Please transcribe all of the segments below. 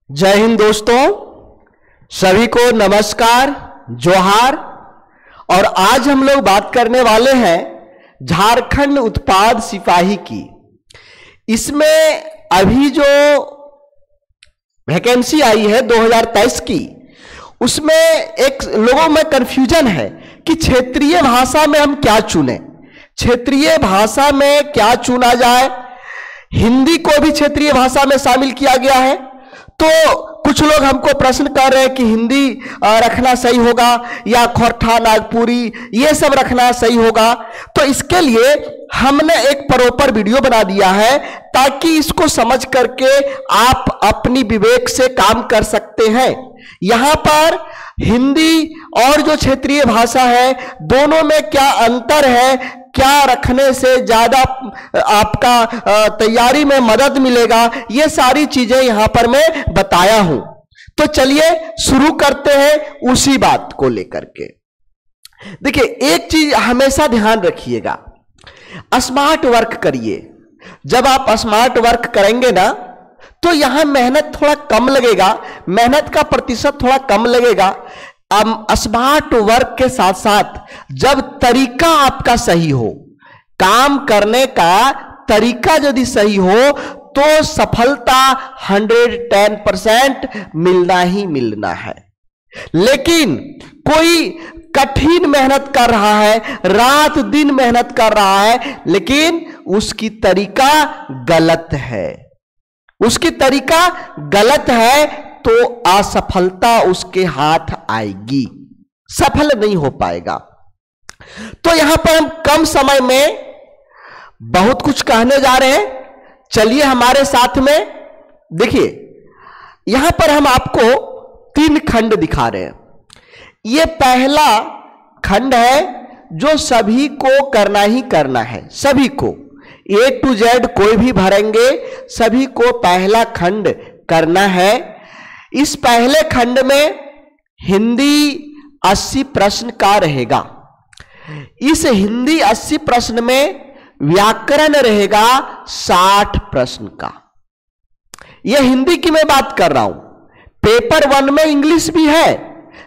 जय हिंद दोस्तों, सभी को नमस्कार, जोहार। और आज हम लोग बात करने वाले हैं झारखंड उत्पाद सिपाही की। इसमें अभी जो वैकेंसी आई है 2023 की, उसमें एक लोगों में कंफ्यूजन है कि क्षेत्रीय भाषा में हम क्या चुने, क्षेत्रीय भाषा में क्या चुना जाए। हिंदी को भी क्षेत्रीय भाषा में शामिल किया गया है, तो कुछ लोग हमको प्रश्न कर रहे हैं कि हिंदी रखना सही होगा या खोरठा, नागपुरी ये सब रखना सही होगा। तो इसके लिए हमने एक प्रॉपर वीडियो बना दिया है ताकि इसको समझ करके आप अपनी विवेक से काम कर सकते हैं। यहां पर हिंदी और जो क्षेत्रीय भाषा है दोनों में क्या अंतर है, क्या रखने से ज्यादा आपका तैयारी में मदद मिलेगा, ये सारी चीजें यहां पर मैं बताया हूं। तो चलिए शुरू करते हैं उसी बात को लेकर के। देखिए, एक चीज हमेशा ध्यान रखिएगा, स्मार्ट वर्क करिए। जब आप स्मार्ट वर्क करेंगे ना तो यहां मेहनत थोड़ा कम लगेगा, मेहनत का प्रतिशत थोड़ा कम लगेगा। स्मार्ट वर्क के साथ साथ जब तरीका आपका सही हो, काम करने का तरीका यदि सही हो, तो सफलता 110% मिलना ही मिलना है। लेकिन कोई कठिन मेहनत कर रहा है, रात दिन मेहनत कर रहा है, लेकिन उसकी तरीका गलत है, उसकी तरीका गलत है, तो असफलता उसके हाथ आएगी, सफल नहीं हो पाएगा। तो यहां पर हम कम समय में बहुत कुछ कहने जा रहे हैं, चलिए हमारे साथ में। देखिए, यहां पर हम आपको 3 खंड दिखा रहे हैं। यह पहला खंड है जो सभी को करना ही करना है, सभी को A to Z कोई भी भरेंगे, सभी को पहला खंड करना है। इस पहले खंड में हिंदी 80 प्रश्न का रहेगा। इस हिंदी 80 प्रश्न में व्याकरण रहेगा 60 प्रश्न का। यह हिंदी की मैं बात कर रहा हूं। पेपर 1 में इंग्लिश भी है,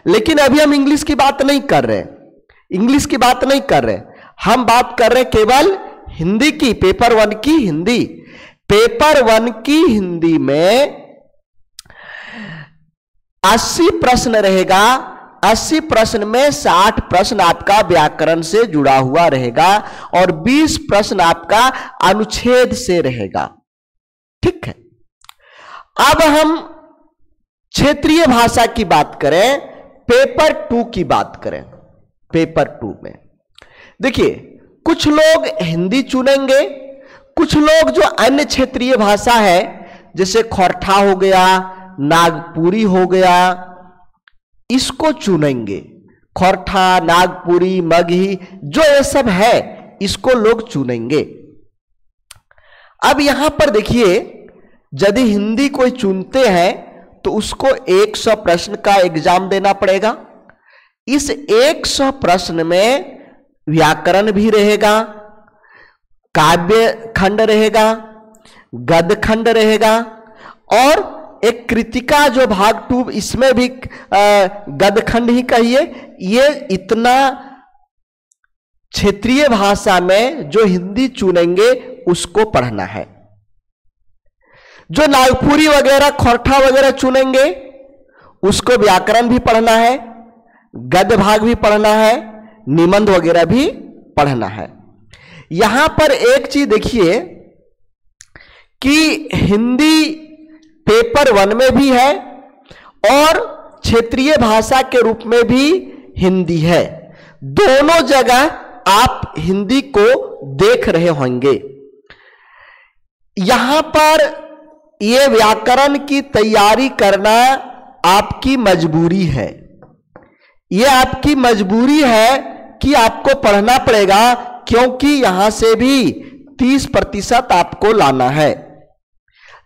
लेकिन अभी हम इंग्लिश की बात नहीं कर रहे, इंग्लिश की बात नहीं कर रहे, हम बात कर रहे केवल हिंदी की। पेपर 1 की हिंदी, पेपर 1 की हिंदी में 80 प्रश्न रहेगा। 80 प्रश्न में 60 प्रश्न आपका व्याकरण से जुड़ा हुआ रहेगा और 20 प्रश्न आपका अनुच्छेद से रहेगा। ठीक है, अब हम क्षेत्रीय भाषा की बात करें, पेपर 2 की बात करें। पेपर 2 में देखिए, कुछ लोग हिंदी चुनेंगे, कुछ लोग जो अन्य क्षेत्रीय भाषा है जैसे खोरठा हो गया, नागपुरी हो गया, इसको चुनेंगे। खोरठा, नागपुरी, मगही, जो ये सब है इसको लोग चुनेंगे। अब यहां पर देखिए, यदि हिंदी कोई चुनते हैं तो उसको 100 प्रश्न का एग्जाम देना पड़ेगा। इस 100 प्रश्न में व्याकरण भी रहेगा, काव्य खंड रहेगा, गद्य खंड रहेगा, और एक कृतिका जो भाग 2, इसमें भी गद्य खंड ही कहिए। ये इतना क्षेत्रीय भाषा में जो हिंदी चुनेंगे उसको पढ़ना है। जो नागपुरी वगैरह, खोरठा वगैरह चुनेंगे उसको व्याकरण भी पढ़ना है, गद्य भाग भी पढ़ना है, निबंध वगैरह भी पढ़ना है। यहां पर एक चीज देखिए कि हिंदी पेपर 1 में भी है और क्षेत्रीय भाषा के रूप में भी हिंदी है। दोनों जगह आप हिंदी को देख रहे होंगे। यहां पर यह व्याकरण की तैयारी करना आपकी मजबूरी है। यह आपकी मजबूरी है कि आपको पढ़ना पड़ेगा, क्योंकि यहां से भी 30% आपको लाना है।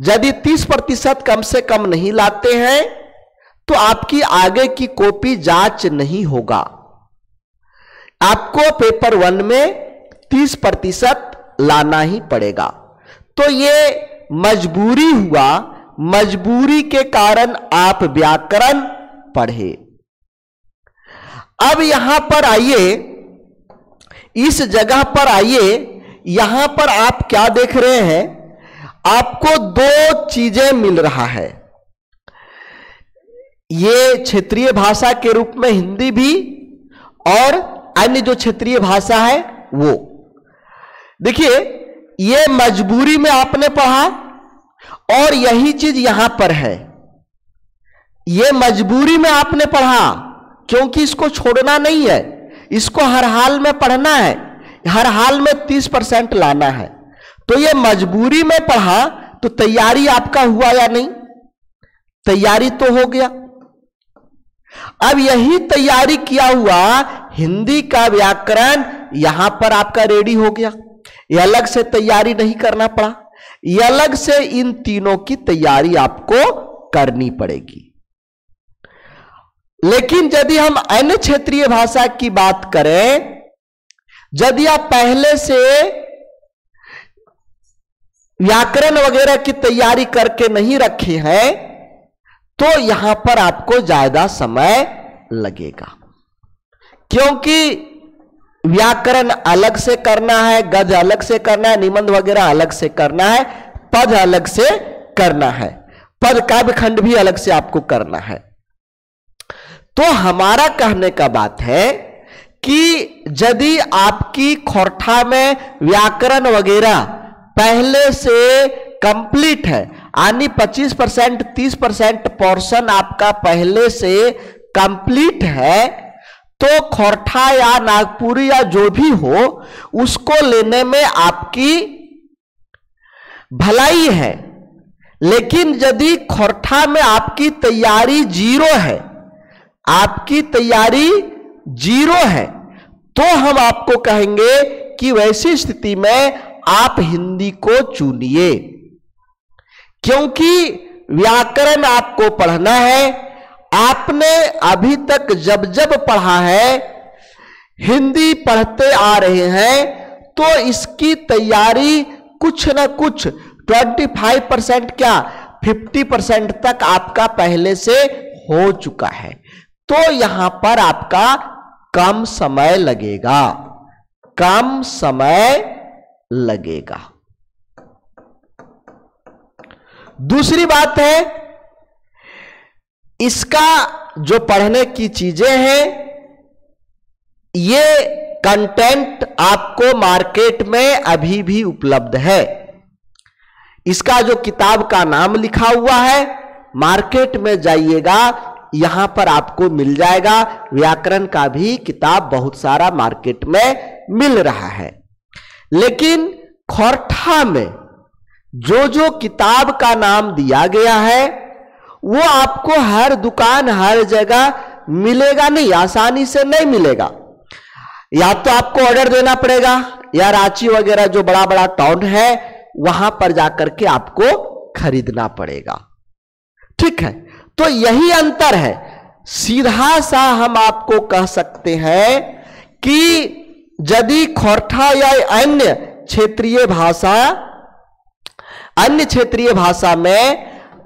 यदि 30% कम से कम नहीं लाते हैं तो आपकी आगे की कॉपी जांच नहीं होगा। आपको पेपर 1 में 30% लाना ही पड़ेगा। तो ये मजबूरी हुआ मजबूरी के कारण आप व्याकरण पढ़े। अब यहां पर आइए, इस जगह पर आइए, यहां पर आप क्या देख रहे हैं, आपको दो चीजें मिल रहा है। ये क्षेत्रीय भाषा के रूप में हिंदी भी और अन्य जो क्षेत्रीय भाषा है वो। देखिए, ये मजबूरी में आपने पढ़ा और यही चीज यहां पर है। ये मजबूरी में आपने पढ़ा क्योंकि इसको छोड़ना नहीं है, इसको हर हाल में पढ़ना है, हर हाल में 30% लाना है। तो ये मजबूरी में पढ़ा तो तैयारी आपका हुआ या नहीं? तैयारी तो हो गया। अब यही तैयारी किया हुआ हिंदी का व्याकरण यहां पर आपका रेडी हो गया। ये अलग से तैयारी नहीं करना पड़ा, ये अलग से इन तीनों की तैयारी आपको करनी पड़ेगी। लेकिन यदि हम अन्य क्षेत्रीय भाषा की बात करें, यदि आप पहले से व्याकरण वगैरह की तैयारी करके नहीं रखे हैं तो यहां पर आपको ज्यादा समय लगेगा, क्योंकि व्याकरण अलग से करना है, गद्य अलग से करना है, निबंध वगैरह अलग से करना है, पद अलग से करना है, पद काव्य खंड भी अलग से आपको करना है। तो हमारा कहने का बात है कि यदि आपकी खोरठा में व्याकरण वगैरह पहले से कंप्लीट है, यानी 25% 30% पोर्शन आपका पहले से कंप्लीट है, तो खोरठा या नागपुरी या जो भी हो उसको लेने में आपकी भलाई है। लेकिन यदि खोरठा में आपकी तैयारी जीरो है, आपकी तैयारी जीरो है, तो हम आपको कहेंगे कि वैसी स्थिति में आप हिंदी को चुनिए, क्योंकि व्याकरण आपको पढ़ना है। आपने अभी तक जब जब पढ़ा है, हिंदी पढ़ते आ रहे हैं, तो इसकी तैयारी कुछ ना कुछ 25% क्या 50% तक आपका पहले से हो चुका है। तो यहां पर आपका कम समय लगेगा, कम समय लगेगा। दूसरी बात है, इसका जो पढ़ने की चीजें हैं, ये कंटेंट आपको मार्केट में अभी भी उपलब्ध है। इसका जो किताब का नाम लिखा हुआ है, मार्केट में जाइएगा, यहां पर आपको मिल जाएगा। व्याकरण का भी किताब बहुत सारा मार्केट में मिल रहा है। लेकिन खोरठा में जो जो किताब का नाम दिया गया है वो आपको हर दुकान हर जगह मिलेगा नहीं, आसानी से नहीं मिलेगा। या तो आपको ऑर्डर देना पड़ेगा, या रांची वगैरह जो बड़ा बड़ा टाउन है वहां पर जाकर के आपको खरीदना पड़ेगा। ठीक है, तो यही अंतर है। सीधा सा हम आपको कह सकते हैं कि यदि खोरठा या अन्य क्षेत्रीय भाषा में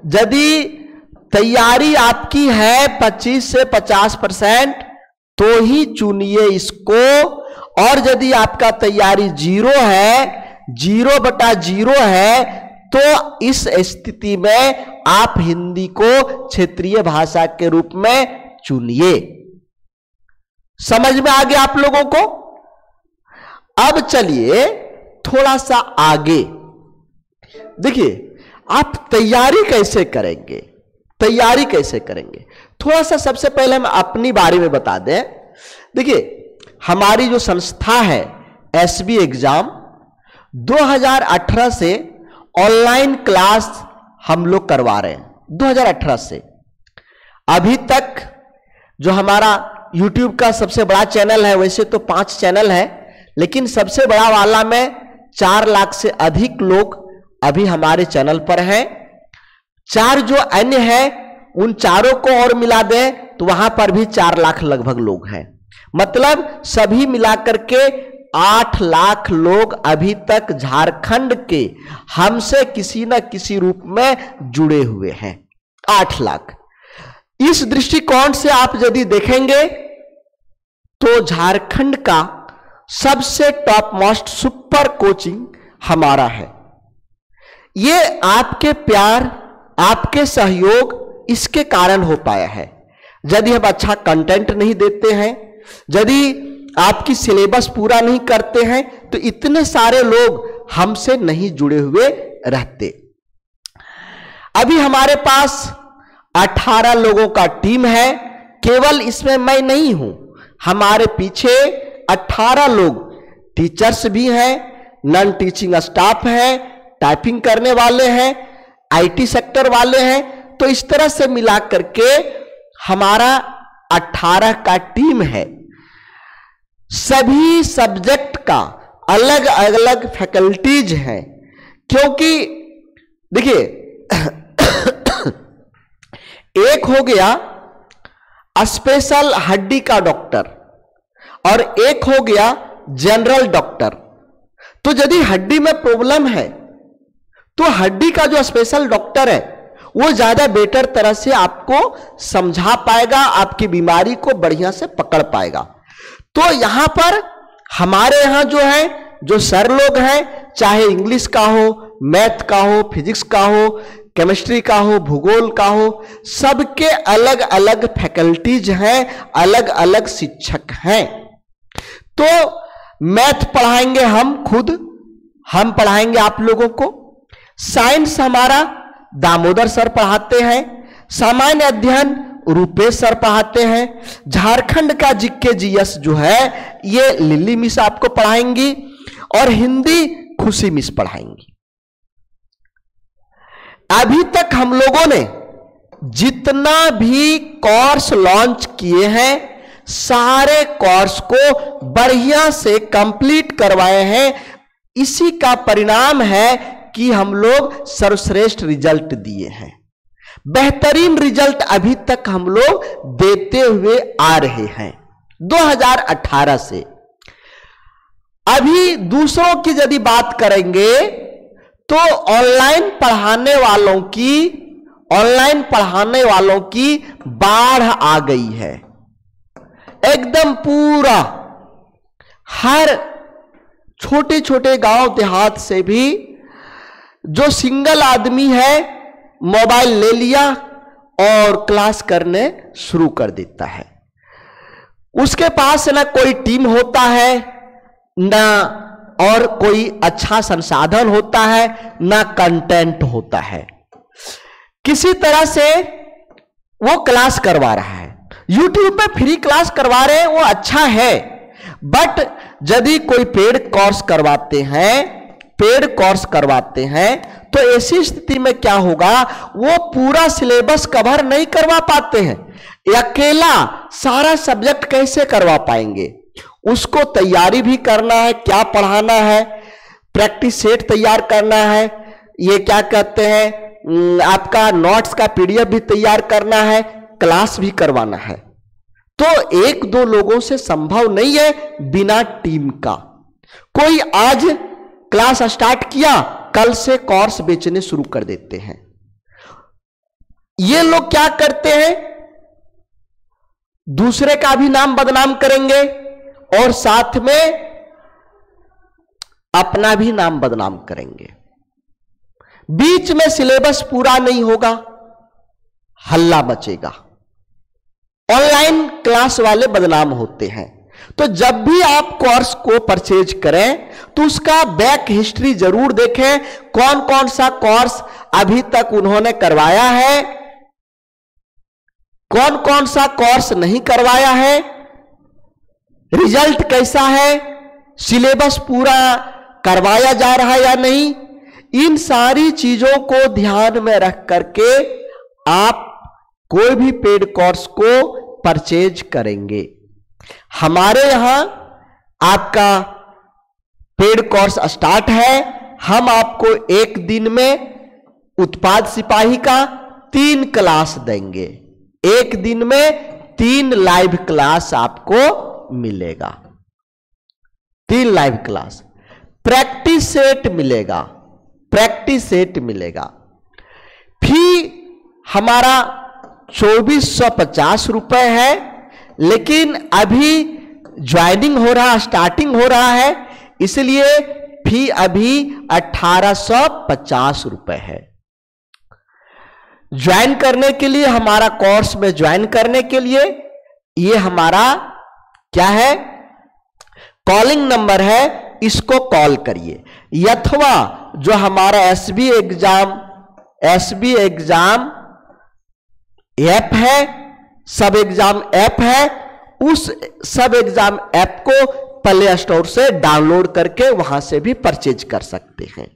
यदि तैयारी आपकी है 25 से 50%, तो ही चुनिए इसको। और यदि आपका तैयारी 0 है, 0/0 है, तो इस स्थिति में आप हिंदी को क्षेत्रीय भाषा के रूप में चुनिए। समझ में आ गया आप लोगों को? अब चलिए थोड़ा सा आगे देखिए, आप तैयारी कैसे करेंगे, तैयारी कैसे करेंगे। थोड़ा सा सबसे पहले हम अपनी बारे में बता दें। देखिए, हमारी जो संस्था है एसबी एग्जाम 2018 से ऑनलाइन क्लास हम लोग करवा रहे हैं। 2018 से अभी तक जो हमारा YouTube का सबसे बड़ा चैनल है, वैसे तो 5 चैनल है, लेकिन सबसे बड़ा वाला में 4 लाख से अधिक लोग अभी हमारे चैनल पर हैं। 4 जो अन्य है उन चारों को और मिला दें तो वहां पर भी 4 लाख लगभग लोग हैं। मतलब सभी मिलाकर के 8 लाख लोग अभी तक झारखंड के हमसे किसी न किसी रूप में जुड़े हुए हैं। 8 लाख। इस दृष्टिकोण से आप यदि देखेंगे तो झारखंड का सबसे टॉप मोस्ट सुपर कोचिंग हमारा है। ये आपके प्यार, आपके सहयोग, इसके कारण हो पाया है। यदि हम अच्छा कंटेंट नहीं देते हैं, यदि आपकी सिलेबस पूरा नहीं करते हैं, तो इतने सारे लोग हमसे नहीं जुड़े हुए रहते। अभी हमारे पास 18 लोगों का टीम है। केवल इसमें मैं नहीं हूं, हमारे पीछे 18 लोग टीचर्स भी हैं, नॉन टीचिंग स्टाफ है, टाइपिंग करने वाले हैं, आईटी सेक्टर वाले हैं। तो इस तरह से मिलाकर के हमारा 18 का टीम है। सभी सब्जेक्ट का अलग अलग फैकल्टीज हैं, क्योंकि देखिए एक हो गया स्पेशल हड्डी का डॉक्टर और एक हो गया जनरल डॉक्टर। तो यदि हड्डी में प्रॉब्लम है तो हड्डी का जो स्पेशल डॉक्टर है वो ज्यादा बेटर तरह से आपको समझा पाएगा, आपकी बीमारी को बढ़िया से पकड़ पाएगा। तो यहां पर हमारे यहां जो है, जो सर लोग हैं, चाहे इंग्लिश का हो, मैथ का हो, फिजिक्स का हो, केमिस्ट्री का हो, भूगोल का हो, सबके अलग अलग फैकल्टीज हैं, अलग अलग शिक्षक हैं। तो मैथ पढ़ाएंगे हम खुद, हम पढ़ाएंगे आप लोगों को। साइंस हमारा दामोदर सर पढ़ाते हैं। सामान्य अध्ययन रूपेश सर पढ़ाते हैं। झारखंड का जीके जीएस जो है ये लिली मिस आपको पढ़ाएंगी और हिंदी खुशी मिस पढ़ाएंगी। अभी तक हम लोगों ने जितना भी कोर्स लॉन्च किए हैं, सारे कोर्स को बढ़िया से कंप्लीट करवाए हैं। इसी का परिणाम है कि हम लोग सर्वश्रेष्ठ रिजल्ट दिए हैं। बेहतरीन रिजल्ट अभी तक हम लोग देते हुए आ रहे हैं 2018 से। अभी दूसरों की यदि बात करेंगे तो ऑनलाइन पढ़ाने वालों की बाढ़ आ गई है। एकदम पूरा हर छोटे छोटे गांव देहात से भी जो सिंगल आदमी है मोबाइल ले लिया और क्लास करने शुरू कर देता है। उसके पास ना कोई टीम होता है, ना और कोई अच्छा संसाधन होता है, ना कंटेंट होता है। किसी तरह से वो क्लास करवा रहा है। YouTube पे फ्री क्लास करवा रहे हैं, वो अच्छा है, बट यदि कोई पेड कोर्स करवाते हैं तो ऐसी स्थिति में क्या होगा, वो पूरा सिलेबस कवर नहीं करवा पाते हैं। अकेला सारा सब्जेक्ट कैसे करवा पाएंगे? उसको तैयारी भी करना है, क्या पढ़ाना है, प्रैक्टिस सेट तैयार करना है, ये क्या कहते हैं आपका नोट्स का पीडीएफ भी तैयार करना है, क्लास भी करवाना है। तो एक दो लोगों से संभव नहीं है बिना टीम का। कोई आज क्लास स्टार्ट किया, कल से कोर्स बेचने शुरू कर देते हैं। ये लोग क्या करते हैं, दूसरे का भी नाम बदनाम करेंगे और साथ में अपना भी नाम बदनाम करेंगे। बीच में सिलेबस पूरा नहीं होगा, हल्ला मचेगा। ऑनलाइन क्लास वाले बदनाम होते हैं। तो जब भी आप कोर्स को परचेज करें तो उसका बैक हिस्ट्री जरूर देखें, कौन कौन सा कोर्स अभी तक उन्होंने करवाया है, कौन कौन सा कोर्स नहीं करवाया है, रिजल्ट कैसा है, सिलेबस पूरा करवाया जा रहा है या नहीं। इन सारी चीजों को ध्यान में रख करके आप कोई भी पेड कोर्स को परचेज करेंगे। हमारे यहां आपका पेड कोर्स स्टार्ट है। हम आपको एक दिन में उत्पाद सिपाही का 3 क्लास देंगे। एक दिन में 3 लाइव क्लास आपको मिलेगा। 3 लाइव क्लास, प्रैक्टिस सेट मिलेगा, प्रैक्टिस सेट मिलेगा। फी हमारा 2450 रुपए है, लेकिन अभी ज्वाइनिंग हो रहा, स्टार्टिंग हो रहा है, इसलिए फी अभी 1850 रुपए है। ज्वाइन करने के लिए, हमारा कोर्स में ज्वाइन करने के लिए ये हमारा क्या है, कॉलिंग नंबर है, इसको कॉल करिए। अथवा जो हमारा एसबी एग्जाम ऐप है, सब एग्जाम ऐप है, उस सब एग्जाम ऐप को प्ले स्टोर से डाउनलोड करके वहां से भी परचेज कर सकते हैं।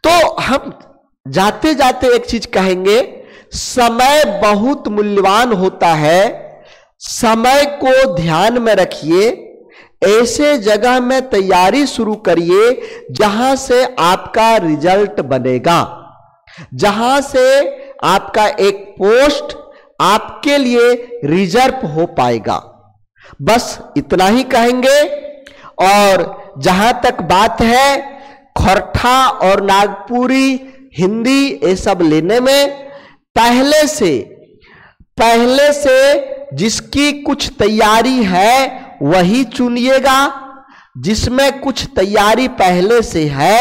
तो हम जाते जाते एक चीज कहेंगे, समय बहुत मूल्यवान होता है, समय को ध्यान में रखिए। ऐसे जगह में तैयारी शुरू करिए जहां से आपका रिजल्ट बनेगा, जहां से आपका एक पोस्ट आपके लिए रिजर्व हो पाएगा। बस इतना ही कहेंगे। और जहां तक बात है खोरठा और नागपुरी हिंदी ये सब लेने में, पहले से जिसकी कुछ तैयारी है वही चुनिएगा, जिसमें कुछ तैयारी पहले से है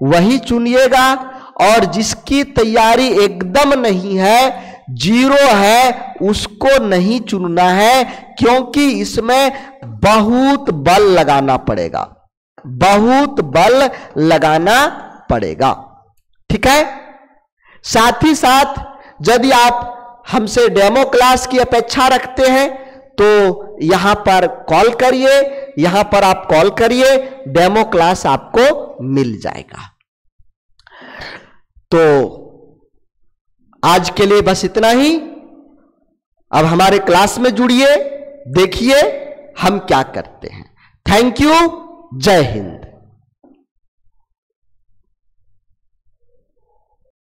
वही चुनिएगा, और जिसकी तैयारी एकदम नहीं है, जीरो है, उसको नहीं चुनना है, क्योंकि इसमें बहुत बल लगाना पड़ेगा, बहुत बल लगाना पड़ेगा। ठीक है। साथ ही साथ यदि आप हमसे डेमो क्लास की अपेक्षा रखते हैं तो यहां पर कॉल करिए, यहां पर आप कॉल करिए, डेमो क्लास आपको मिल जाएगा। तो आज के लिए बस इतना ही। अब हमारे क्लास में जुड़िए, देखिए हम क्या करते हैं। थैंक यू, जय हिंद।